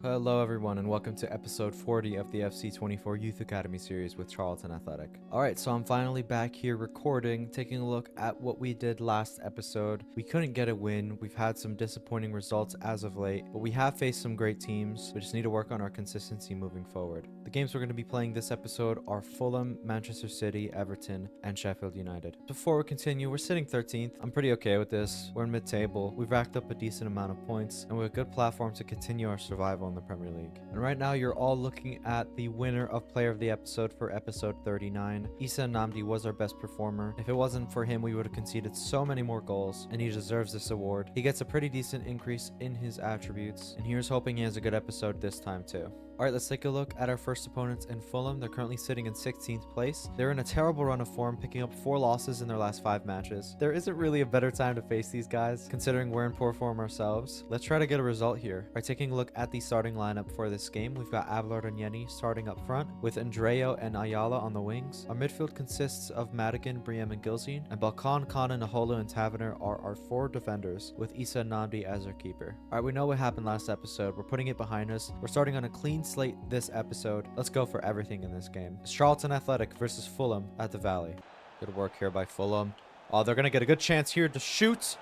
Hello everyone and welcome to episode 40 of the FC24 Youth Academy series with Charlton Athletic. Alright, so I'm finally back here recording, taking a look at what we did last episode. We couldn't get a win, we've had some disappointing results as of late, but we have faced some great teams. We just need to work on our consistency moving forward. The games we're going to be playing this episode are Fulham, Manchester City, Everton, and Sheffield United. Before we continue, we're sitting 13th. I'm pretty okay with this. We're in mid-table, we've racked up a decent amount of points, and we have a good platform to continue our survival in the Premier League. And right now you're all looking at the winner of player of the episode for episode 39. Issa Nnamdi was our best performer. If it wasn't for him, we would have conceded so many more goals, and he deserves this award. He gets a pretty decent increase in his attributes, and here's hoping he has a good episode this time too. Alright, let's take a look at our first opponents in Fulham. They're currently sitting in 16th place. They're in a terrible run of form, picking up 4 losses in their last 5 matches. There isn't really a better time to face these guys, considering we're in poor form ourselves. Let's try to get a result here. By taking a look at the starting lineup for this game, we've got Abelard and Yeni starting up front, with Andreo and Ayala on the wings. Our midfield consists of Madigan, Briem, and Gilzine, and Balkan, Khan, Naholo, and Taverner are our 4 defenders, with Issa Nnamdi as our keeper. Alright, we know what happened last episode. We're putting it behind us. We're starting on a clean slate this episode. Let's go for everything in this game. It's Charlton Athletic versus Fulham at the Valley. Good work here by Fulham. Oh, they're going to get a good chance here to shoot.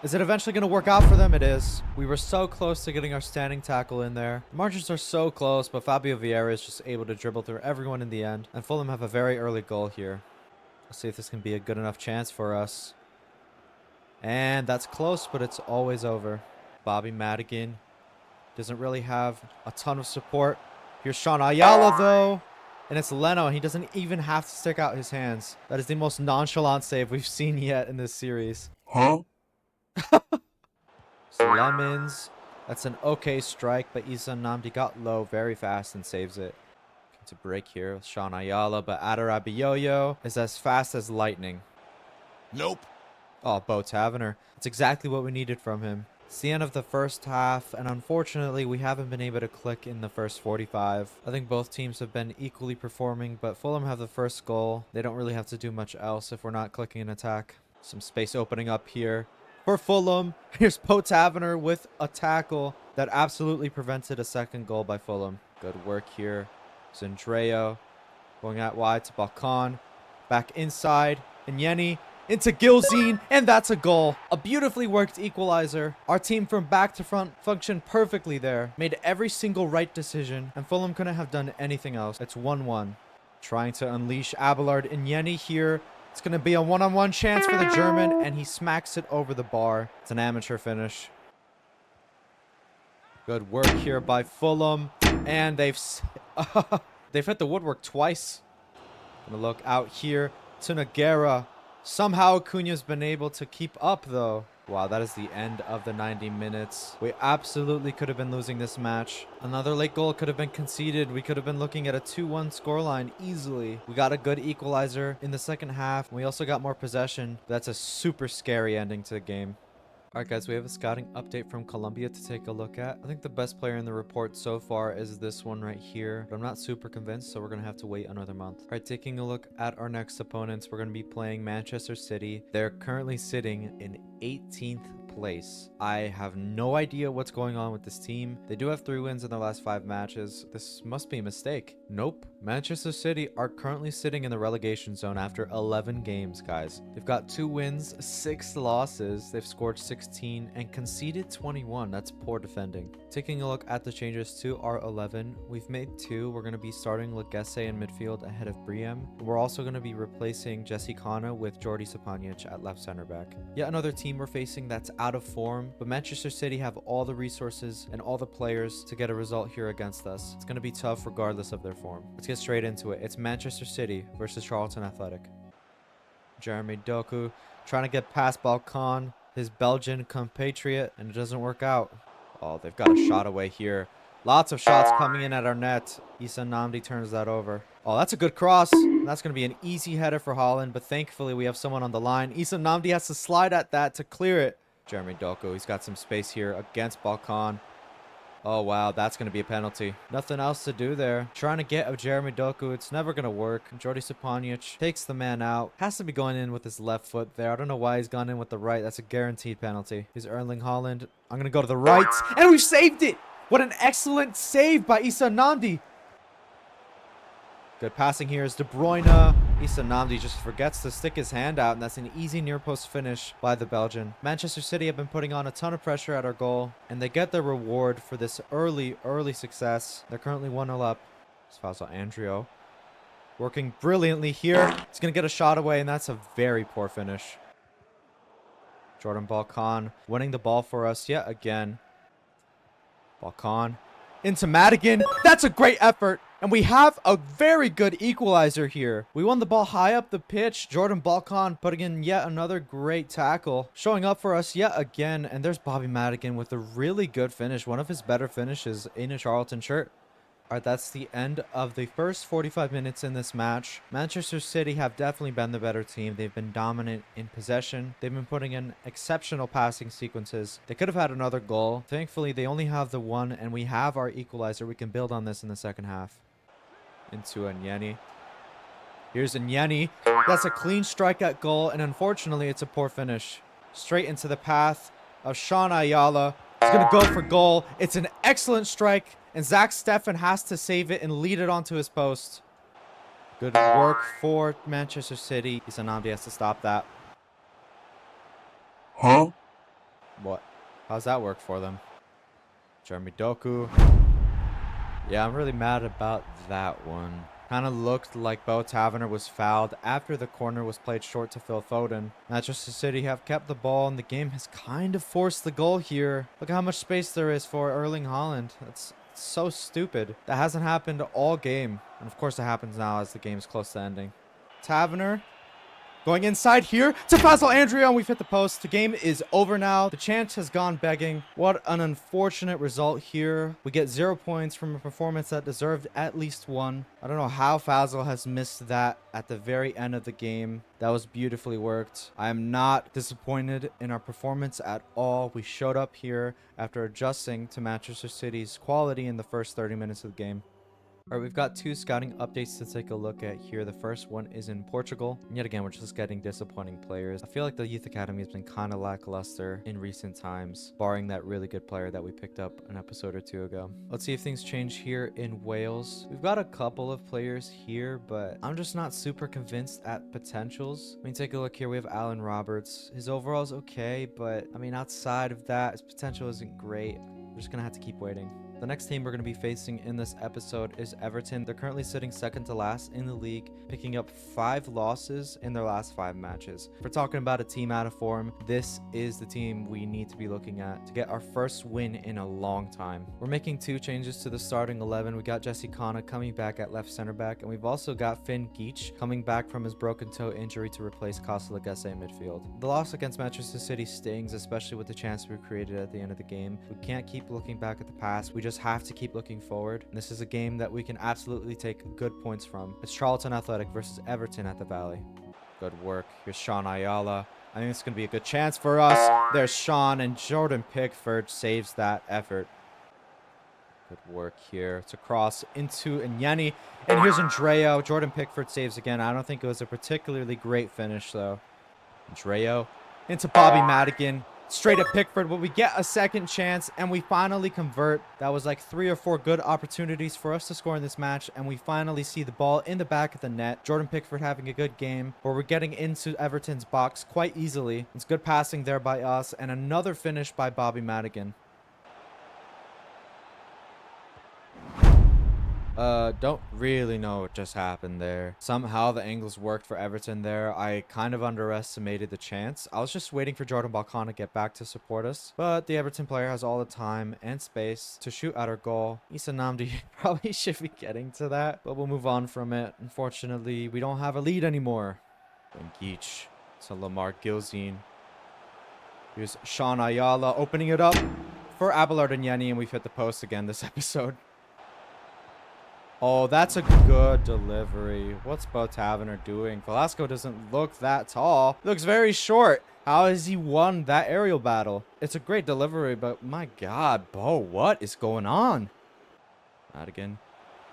Is it eventually going to work out for them? It is. We were so close to getting our standing tackle in there. The margins are so close, but Fabio Vieira is just able to dribble through everyone in the end. And Fulham have a very early goal here. Let's see if this can be a good enough chance for us. And that's close, but it's always over. Bobby Madigan doesn't really have a ton of support. Here's Sean Ayala, though. And it's Leno, and he doesn't even have to stick out his hands. That is the most nonchalant save we've seen yet in this series. Huh? So Lemons. That's an okay strike, but Issa Nnamdi got low very fast and saves it. To break here with Sean Ayala, but Adarabiyoyo is as fast as lightning. Nope. Oh, Bo Taverner. That's exactly what we needed from him. It's the end of the first half, and unfortunately, we haven't been able to click in the first 45. I think both teams have been equally performing, but Fulham have the first goal. They don't really have to do much else if we're not clicking an attack. Some space opening up here for Fulham. Here's Bo Taverner with a tackle that absolutely prevented a second goal by Fulham. Good work here. Zandreo going out wide to Balkan. Back inside, and Yeni into Gilzine, and that's a goal. A beautifully worked equalizer. Our team from back to front functioned perfectly there. Made every single right decision, and Fulham couldn't have done anything else. It's 1-1. Trying to unleash Abelard and Yeni here. It's going to be a one-on-one chance for the German, and he smacks it over the bar. It's an amateur finish. Good work here by Fulham, and they've hit the woodwork twice. Gonna look out here to Nogueira. Somehow Acuna's been able to keep up, though. Wow, that is the end of the 90 minutes. We absolutely could have been losing this match. Another late goal could have been conceded. We could have been looking at a 2-1 scoreline easily. We got a good equalizer in the second half. We also got more possession. That's a super scary ending to the game. Alright guys, we have a scouting update from Colombia to take a look at. I think the best player in the report so far is this one right here, but I'm not super convinced, so we're going to have to wait another month. Alright, taking a look at our next opponents, we're going to be playing Manchester City. They're currently sitting in 18th place. I have no idea what's going on with this team. They do have 3 wins in their last 5 matches. This must be a mistake. Nope. Manchester City are currently sitting in the relegation zone after 11 games, guys. They've got 2 wins, 6 losses. They've scored 16 and conceded 21. That's poor defending. Taking a look at the changes to our 11, we've made 2. We're going to be starting Legesse in midfield ahead of Briem. We're also going to be replacing Jesse Kana with Jordi Sapanic at left center back. Yet another team we're facing that's out of form, but Manchester City have all the resources and all the players to get a result here against us. It's going to be tough regardless of their form. Let's get straight into it. It's Manchester City versus Charlton Athletic. Jeremy Doku trying to get past Balkan, his Belgian compatriot, and it doesn't work out. Oh, they've got a shot away here. Lots of shots coming in at our net. Issa Nnamdi turns that over. Oh, that's a good cross. That's going to be an easy header for Holland, but thankfully we have someone on the line. Issa Nnamdi has to slide at that to clear it. Jeremy Doku, he's got some space here against Balkan. Oh, wow, that's going to be a penalty. Nothing else to do there. Trying to get a Jeremy Doku, it's never going to work. Jordi Sapanic takes the man out. Has to be going in with his left foot there. I don't know why he's gone in with the right. That's a guaranteed penalty. Here's Erling Haaland. I'm going to go to the right, and we've saved it. What an excellent save by Issa Namdi. Good passing here is De Bruyne. Issa Namdi just forgets to stick his hand out, and that's an easy near post finish by the Belgian. Manchester City have been putting on a ton of pressure at our goal, and they get their reward for this early success. They're currently 1-0 up. It's Fazal Andrio working brilliantly here. He's going to get a shot away, and that's a very poor finish. Jordan Balkan winning the ball for us yet again. Balkan into Madigan. That's a great effort. And we have a very good equalizer here. We won the ball high up the pitch. Jordan Balkan putting in yet another great tackle. Showing up for us yet again. And there's Bobby Madigan with a really good finish. One of his better finishes in a Charlton shirt. All right, that's the end of the first 45 minutes in this match. Manchester City have definitely been the better team. They've been dominant in possession. They've been putting in exceptional passing sequences. They could have had another goal. Thankfully, they only have the one, and we have our equalizer. We can build on this in the second half. Into Nyeni. Here's Nyeni. That's a clean strike at goal, and unfortunately, it's a poor finish. Straight into the path of Sean Ayala. He's going to go for goal. It's an excellent strike. And Zach Steffen has to save it and lead it onto his post. Good work for Manchester City. Issa Namdi has to stop that. Huh? What? How's that work for them? Jeremy Doku. Yeah, I'm really mad about that one. Kind of looked like Bo Taverner was fouled after the corner was played short to Phil Foden. Manchester City have kept the ball, and the game has kind of forced the goal here. Look at how much space there is for Erling Haaland. That's so stupid. That hasn't happened all game. And of course it happens now as the game is close to ending. Taverner going inside here to Fazal Andrio, and we've hit the post. The game is over now. The chance has gone begging. What an unfortunate result here. We get 0 points from a performance that deserved at least 1. I don't know how Fazal has missed that at the very end of the game. That was beautifully worked. I am not disappointed in our performance at all. We showed up here after adjusting to Manchester City's quality in the first 30 minutes of the game. All right, we've got 2 scouting updates to take a look at here. The first one is in Portugal. And yet again, we're just getting disappointing players. I feel like the youth academy has been kind of lackluster in recent times, barring that really good player that we picked up an episode or 2 ago. Let's see if things change here in Wales. We've got a couple of players here, but I'm just not super convinced at potentials. I mean, take a look here. We have Alan Roberts. His overall is okay, but I mean, outside of that, his potential isn't great. We're just going to have to keep waiting. The next team we're going to be facing in this episode is Everton. They're currently sitting second to last in the league, picking up 5 losses in their last 5 matches. If we're talking about a team out of form, this is the team we need to be looking at to get our first win in a long time. We're making 2 changes to the starting 11. We got Jesse Kana coming back at left center back, and we've also got Finn Geach coming back from his broken toe injury to replace Costa Lagesse in midfield. The loss against Manchester City stings, especially with the chance we created at the end of the game. We can't keep looking back at the past. We just have to keep looking forward. And this is a game that we can absolutely take good points from. It's Charlton Athletic versus Everton at the Valley. Good work. Here's Sean Ayala. I think it's going to be a good chance for us. There's Sean, and Jordan Pickford saves that effort. Good work here. It's a cross into Nyeni. And here's Andreo. Jordan Pickford saves again. I don't think it was a particularly great finish, though. Andreo into Bobby Madigan. Straight at Pickford, but we get a second chance, and we finally convert. That was like 3 or 4 good opportunities for us to score in this match, and we finally see the ball in the back of the net. Jordan Pickford having a good game, where we're getting into Everton's box quite easily. It's good passing there by us, and another finish by Bobby Madigan. Don't really know what just happened there. Somehow the angles worked for Everton there. I kind of underestimated the chance. I was just waiting for Jordan Balkan to get back to support us. But the Everton player has all the time and space to shoot at our goal. Issa Namdi probably should be getting to that, but we'll move on from it. Unfortunately, we don't have a lead anymore. And Geach to Lamar Gilzine. Here's Sean Ayala opening it up for Abelard and Nyeni, and we've hit the post again this episode. Oh, that's a good delivery. What's Bo Taverner doing? Velasco doesn't look that tall. Looks very short. How has he won that aerial battle? It's a great delivery, but my God, Bo, what is going on? Madigan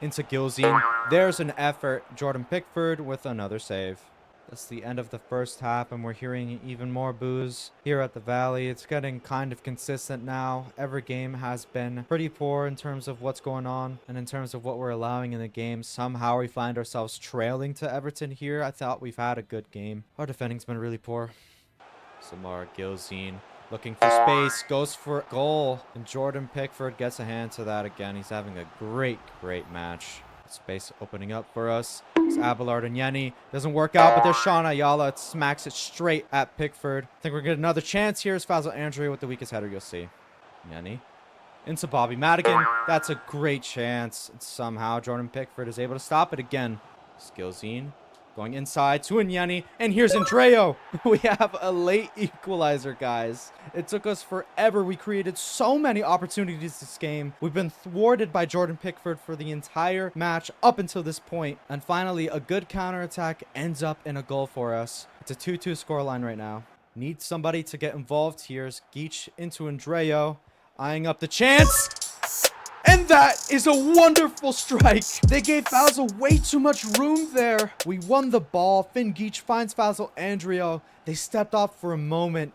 into Gilzine. There's an effort. Jordan Pickford with another save. That's the end of the first half, and we're hearing even more boos here at the Valley. It's getting kind of consistent now. Every game has been pretty poor in terms of what's going on and in terms of what we're allowing in the game. Somehow we find ourselves trailing to Everton here. I thought we've had a good game. Our defending's been really poor. Samar Gilzine looking for space, goes for goal, and Jordan Pickford gets a hand to that again. He's having a great match. Space opening up for us. It's Abelard and Yenny. Doesn't work out, but there's Sean Ayala. It smacks it straight at Pickford. I think we're getting another chance here. It's Fazal Andrea with the weakest header, you'll see. Yenny into Bobby Madigan. That's a great chance. And somehow Jordan Pickford is able to stop it again. Skilzine going inside to Yenny. And here's Andreo. We have a late equalizer, guys. It took us forever. We created so many opportunities this game. We've been thwarted by Jordan Pickford for the entire match up until this point. And finally, a good counterattack ends up in a goal for us. It's a 2-2 scoreline right now. Need somebody to get involved here. Geach into Andreo. Eyeing up the chance. And that is a wonderful strike. They gave Fazal way too much room there. We won the ball. Finn Geach finds Fazal Andreo. They stepped off for a moment.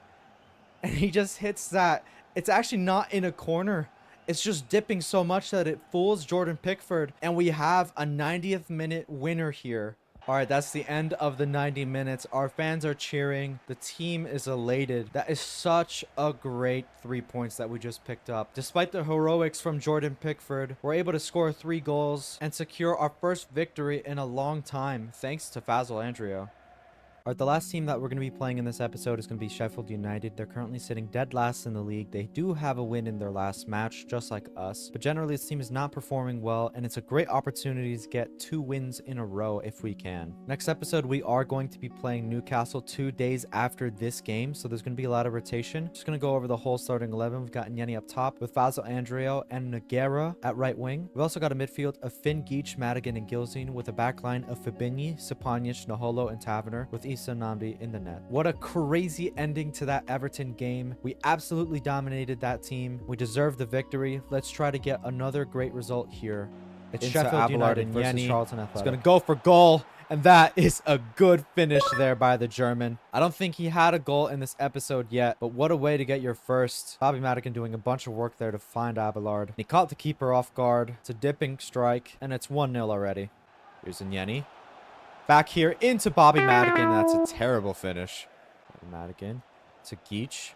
And he just hits that. It's actually not in a corner. It's just dipping so much that it fools Jordan Pickford. And we have a 90th minute winner here. All right, that's the end of the 90 minutes. Our fans are cheering. The team is elated. That is such a great 3 points that we just picked up. Despite the heroics from Jordan Pickford, we're able to score 3 goals and secure our first victory in a long time, thanks to Fazal Andreo. All right, the last team that we're going to be playing in this episode is going to be Sheffield United. They're currently sitting dead last in the league. They do have a win in their last match, just like us. But generally, this team is not performing well, and it's a great opportunity to get 2 wins in a row if we can. Next episode, we are going to be playing Newcastle 2 days after this game, so there's going to be a lot of rotation. Just going to go over the whole starting 11. We've got Yenny up top with Fazal Andreo and Nogueira at right wing. We've also got a midfield of Finn Geach, Madigan, and Gilzine with a backline of Fabinho, Sapanic, Naholo, and Taverner with Issa Namdi in the net. What a crazy ending to that Everton game. We absolutely dominated that team. We deserve the victory. Let's try to get another great result here. It's Sheffield United versus Charlton Athletic. It's going to go for goal, and that is a good finish there by the German. I don't think he had a goal in this episode yet, but what a way to get your first. Bobby Madigan doing a bunch of work there to find Abelard. He caught the keeper off guard. It's a dipping strike, and it's 1-0 already. Here's Yenny. Back here into Bobby Madigan. That's a terrible finish. Bobby Madigan to Geach.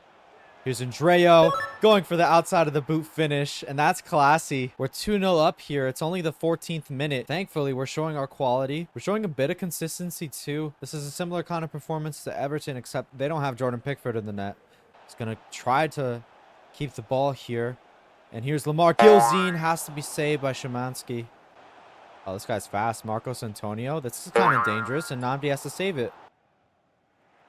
Here's Andreo going for the outside of the boot finish, and that's classy. We're 2-0 up here. It's only the 14th minute. Thankfully, we're showing our quality. We're showing a bit of consistency, too. This is a similar kind of performance to Everton, except they don't have Jordan Pickford in the net. He's going to try to keep the ball here. And here's Lamar Gilzine. Has to be saved by Szymanski. Oh, this guy's fast. Marcos Antonio. This is kind of dangerous, and Namdi has to save it.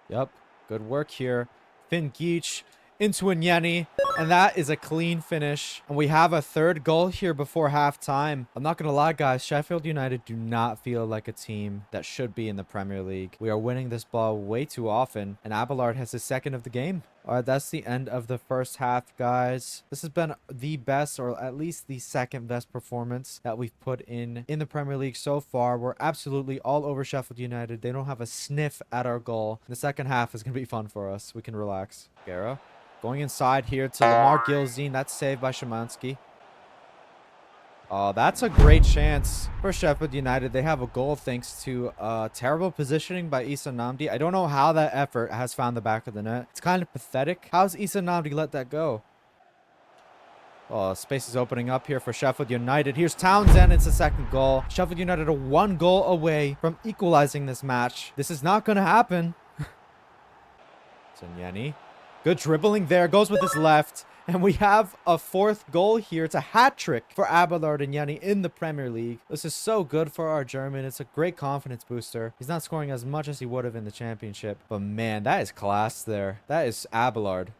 Yep. Good work here. Finn Geach into Yenny, and that is a clean finish. And we have a third goal here before halftime. I'm not going to lie, guys. Sheffield United do not feel like a team that should be in the Premier League. We are winning this ball way too often, and Abelard has his second of the game. All right, that's the end of the first half, guys. This has been the best, or at least the second best performance that we've put in the Premier League so far. We're absolutely all over Sheffield United. They don't have a sniff at our goal. The second half is going to be fun for us. We can relax. Guerra going inside here to Lamar Gilzine. That's saved by Szymanski. Oh, that's a great chance for Sheffield United. They have a goal thanks to terrible positioning by Issa Namdi. I don't know how that effort has found the back of the net. It's kind of pathetic. How's Issa Namdi let that go? Oh, space is opening up here for Sheffield United. Here's Townsend. It's a second goal. Sheffield United are 1 goal away from equalizing this match. This is not going to happen. It's Yenny. Good dribbling there. Goes with his left. And we have a 4th goal here. It's a hat trick for Abelard and Yenny in the Premier League. This is so good for our German. It's a great confidence booster. He's not scoring as much as he would have in the championship. But man, that is class there. That is Abelard.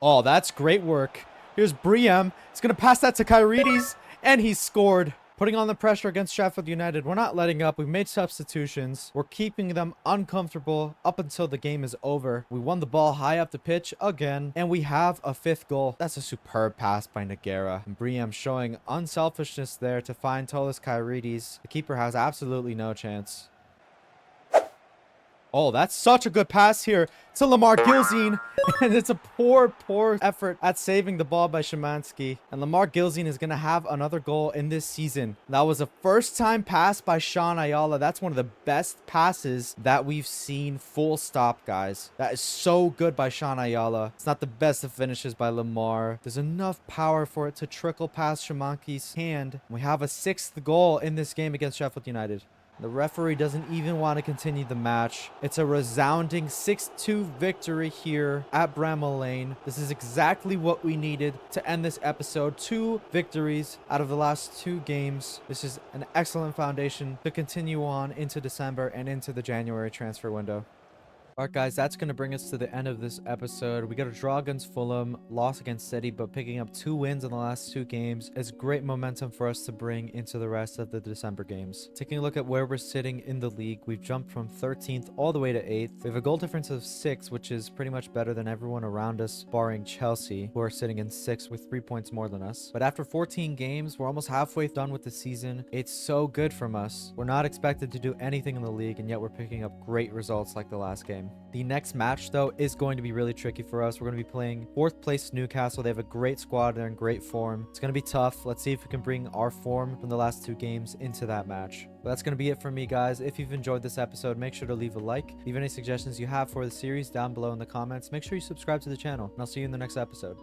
Oh, that's great work. Here's Briem. He's going to pass that to Kyrides. And he scored. Putting on the pressure against Sheffield United. We're not letting up. We've made substitutions. We're keeping them uncomfortable up until the game is over. We won the ball high up the pitch again. And we have a 5th goal. That's a superb pass by Nogueira. And Briem showing unselfishness there to find Tolis Kyrides. The keeper has absolutely no chance. Oh, that's such a good pass here to Lamar Gilzine. And it's a poor effort at saving the ball by Szymanski. And Lamar Gilzine is going to have another goal in this season. That was a first-time pass by Sean Ayala. That's one of the best passes that we've seen, full stop, guys. That is so good by Sean Ayala. It's not the best of finishes by Lamar. There's enough power for it to trickle past Szymanski's hand. We have a 6th goal in this game against Sheffield United. The referee doesn't even want to continue the match. It's a resounding 6-2 victory here at Bramall Lane. This is exactly what we needed to end this episode. 2 victories out of the last 2 games. This is an excellent foundation to continue on into December and into the January transfer window. Alright guys, that's going to bring us to the end of this episode. We got a draw against Fulham, loss against City, but picking up 2 wins in the last 2 games is great momentum for us to bring into the rest of the December games. Taking a look at where we're sitting in the league, we've jumped from 13th all the way to 8th. We have a goal difference of 6, which is pretty much better than everyone around us, barring Chelsea, who are sitting in 6th with 3 points more than us. But after 14 games, we're almost halfway done with the season. It's so good from us. We're not expected to do anything in the league, and yet we're picking up great results like the last game. The next match, though, is going to be really tricky for us. We're going to be playing 4th place Newcastle. They have a great squad. They're in great form. It's going to be tough. Let's see if we can bring our form from the last 2 games into that match. But that's going to be it for me, guys. If you've enjoyed this episode, make sure to leave a like. Leave any suggestions you have for the series down below in the comments. Make sure you subscribe to the channel, and I'll see you in the next episode.